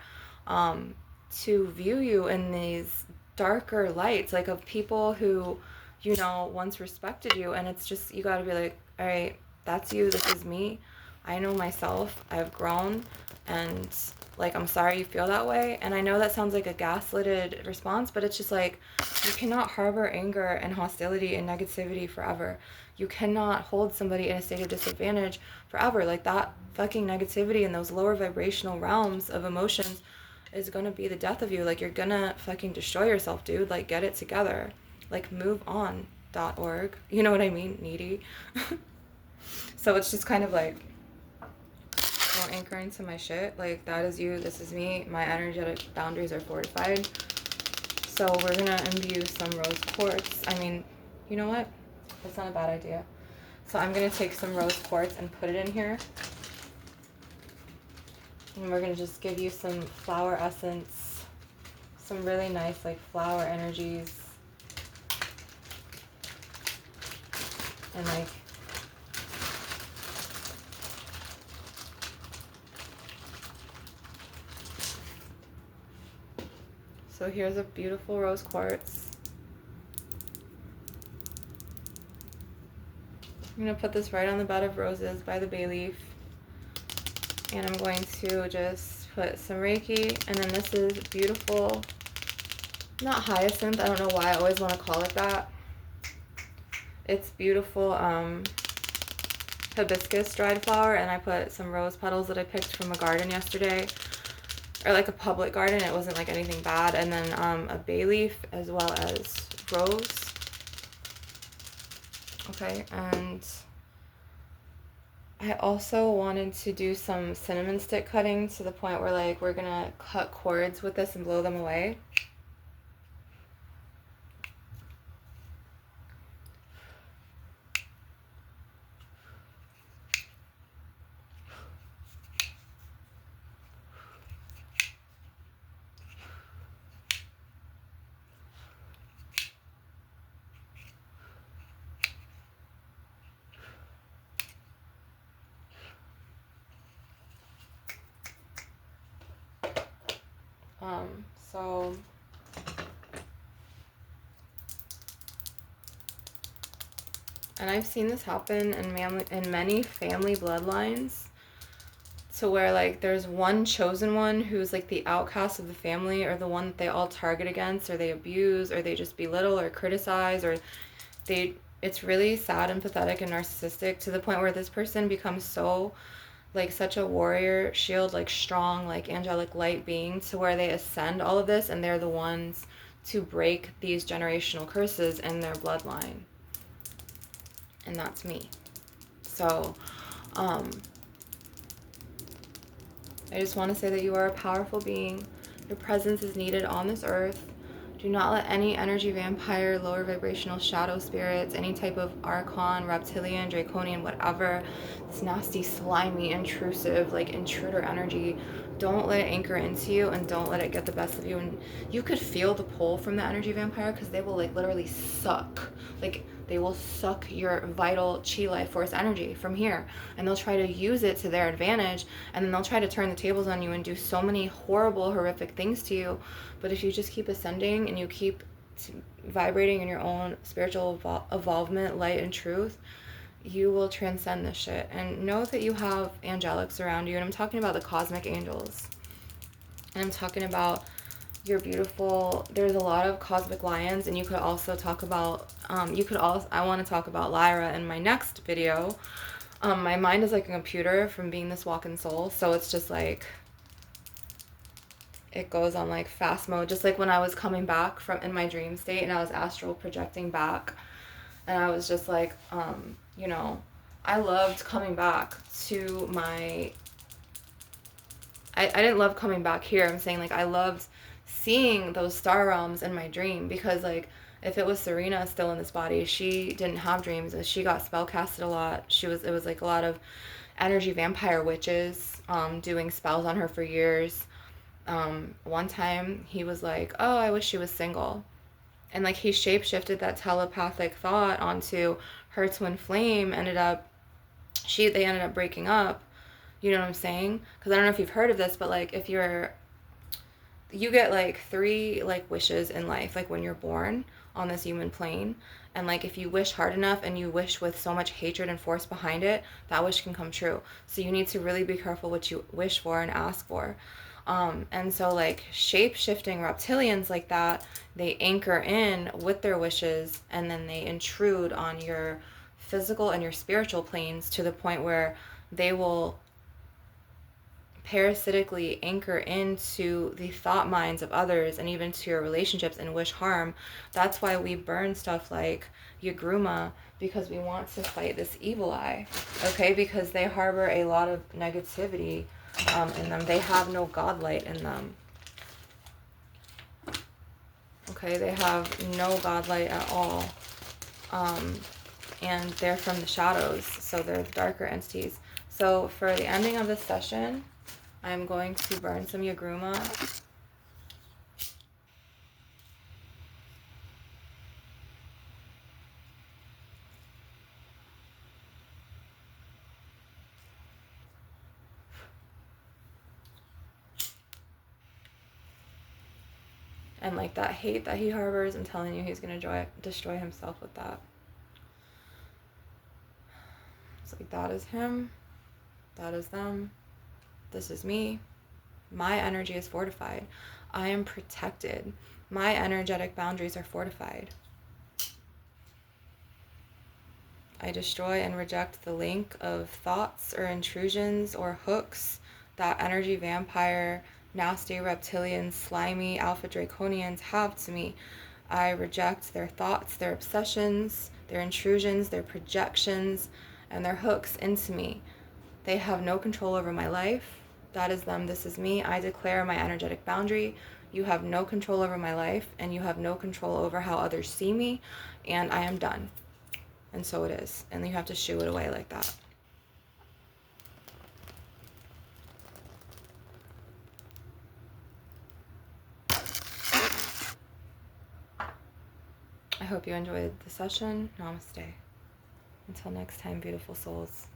Speaker 1: to view you in these darker lights, like, of people who, once respected you. And it's just, you gotta be like, all right, that's you, this is me, I know myself, I've grown, and, like, I'm sorry you feel that way. And I know that sounds like a gaslighted response, but it's just like, you cannot harbor anger and hostility and negativity forever. You cannot hold somebody in a state of disadvantage forever. Like, that fucking negativity in those lower vibrational realms of emotions is gonna be the death of you. Like, you're gonna fucking destroy yourself, dude. Like, get it together. Like, move on.org. You know what I mean? Needy. So it's just kind of like, don't anchor into my shit. Like, that is you, this is me. My energetic boundaries are fortified. So we're gonna imbue some rose quartz. I mean, you know what? That's not a bad idea. So I'm gonna take some rose quartz and put it in here. And we're gonna just give you some flower essence, some really nice, like, flower energies. And, like, so here's a beautiful rose quartz. I'm going to put this right on the bed of roses by the bay leaf. And I'm going to just put some Reiki. And then this is beautiful, not hyacinth, I don't know why I always want to call it that. It's beautiful hibiscus dried flower. And I put some rose petals that I picked from a garden yesterday, or like a public garden. It wasn't like anything bad. And then a bay leaf, as well as rose. Okay, and I also wanted to do some cinnamon stick cutting, to the point where, like, we're gonna cut cords with this and blow them away. So and I've seen this happen in many family bloodlines, to where, like, there's one chosen one who's, like, the outcast of the family, or the one that they all target against, or they abuse, or they just belittle or criticize, or they it's really sad and pathetic and narcissistic to the point where this person becomes so like such a warrior shield, like strong, like angelic light being, to where they ascend all of this and they're the ones to break these generational curses in their bloodline. And that's me. So I just want to say that you are a powerful being. Your presence is needed on this earth. Do not let any energy vampire, lower vibrational shadow spirits, any type of archon, reptilian, draconian, whatever, this nasty, slimy, intrusive, like intruder energy, don't let it anchor into you, and don't let it get the best of you. And you could feel the pull from the energy vampire, because they will like literally suck. Like they will suck your vital chi life force energy from here, and they'll try to use it to their advantage, and then they'll try to turn the tables on you and do so many horrible, horrific things to you. But if you just keep ascending and you keep vibrating in your own spiritual evolvement, light, and truth, you will transcend this shit. And know that you have angelics around you. And I'm talking about the cosmic angels. And I'm talking about your beautiful, there's a lot of cosmic lions. And you could also talk about, I want to talk about Lyra in my next video. My mind is like a computer from being this walking soul. So it's just like, it goes on like fast mode, just like when I was coming back from in my dream state and I was astral projecting back, and I was just like, you know, I loved coming back to my, I didn't love coming back here. I'm saying like I loved seeing those star realms in my dream, because like if it was Serena still in this body, she didn't have dreams. She got spell casted a lot. It was like a lot of energy vampire witches doing spells on her for years. One time he was like, oh, I wish she was single. And like he shapeshifted that telepathic thought onto her twin flame. They ended up breaking up. You know what I'm saying? Because I don't know if you've heard of this, but like if you get like 3 like wishes in life, like when you're born on this human plane. And like if you wish hard enough and you wish with so much hatred and force behind it, that wish can come true. So you need to really be careful what you wish for and ask for. And so like shape-shifting reptilians like that, they anchor in with their wishes, and then they intrude on your physical and your spiritual planes to the point where they will parasitically anchor into the thought minds of others and even to your relationships and wish harm. That's why we burn stuff like Yagruma, because we want to fight this evil eye, okay? Because they harbor a lot of negativity in them. They have no godlight in them. Okay, they have no godlight at all. And they're from the shadows, so they're darker entities. So for the ending of this session, I'm going to burn some Yagruma. And like that hate that he harbors, I'm telling you, he's going to destroy himself with that. It's like, that is him. That is them. This is me. My energy is fortified. I am protected. My energetic boundaries are fortified. I destroy and reject the link of thoughts or intrusions or hooks that energy vampire, nasty reptilians, slimy alpha draconians have to me. I reject their thoughts, their obsessions, their intrusions, their projections, and their hooks into me. They have no control over my life. That is them. This is me. I declare my energetic boundary. You have no control over my life, and you have no control over how others see me, and I am done. And so it is. And you have to shoo it away like that. I hope you enjoyed the session. Namaste. Until next time, beautiful souls.